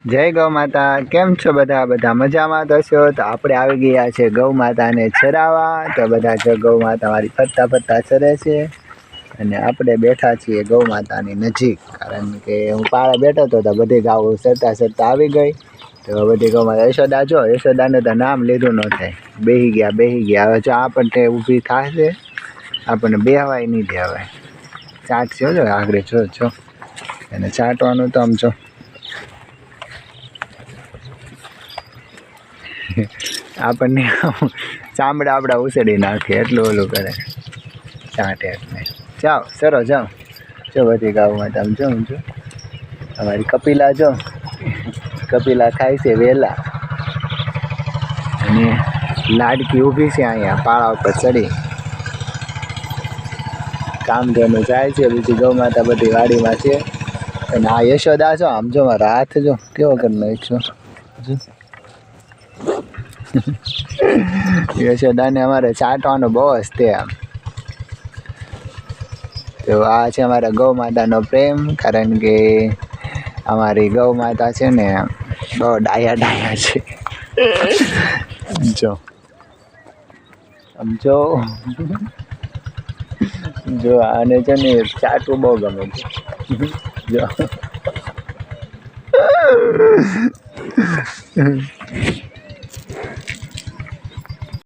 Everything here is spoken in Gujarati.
જય ગૌ માતા. કેમ છો બધા મજામાં તો છો? તો આપણે આવી ગયા છે ગૌ માતાને ચરાવવા. તો બધા જો ગૌ માતા મારી ફરતા ફરતા ચરે છે અને આપણે બેઠા છીએ ગૌ માતાની નજીક, કારણ કે હું પાળે બેઠો હતો તો બધી ગાઉ ચરતા ચરતા આવી ગઈ. તો બધી ગૌ માતા યશોદા જો યશોદાને તો નામ લીધું ન થાય, બેહી ગયા. હવે જો આપણને ઊભી થશે, આપણને બેહવાય નહીં દેવાય. ચાટશે જો આગળ જો એને ચાટવાનું તો આમ જો આપણને ચામડા આપણા ઉસેડી નાખે, એટલું ઓલું કરે ચાટે. એટલે જાઓ સરો જાઓ. જો બધી ગાઉમાં તમે જો અમારી કપિલા જો કપિલા ખાય છે વેલા, અને લાડકી ઊભી છે અહીંયા પાળા ઉપર ચડી. કામધેનું જાય છે, બીજી ગૌ માતા બધી વાડીમાં છે. અને આ યશોદા છો આમ જો મારો હાથ જો કેવો કરી નાખશો. યશોદાને અમારે ચાટવાનો બહુ જ તે આમ. તો આ છે અમારા ગૌ માતાનો પ્રેમ, કારણ કે અમારી ગૌ માતા છે ને બહુ ડાયા છે. જો આમ જો આને છે ને ચાટવું બહુ ગમે છે. જો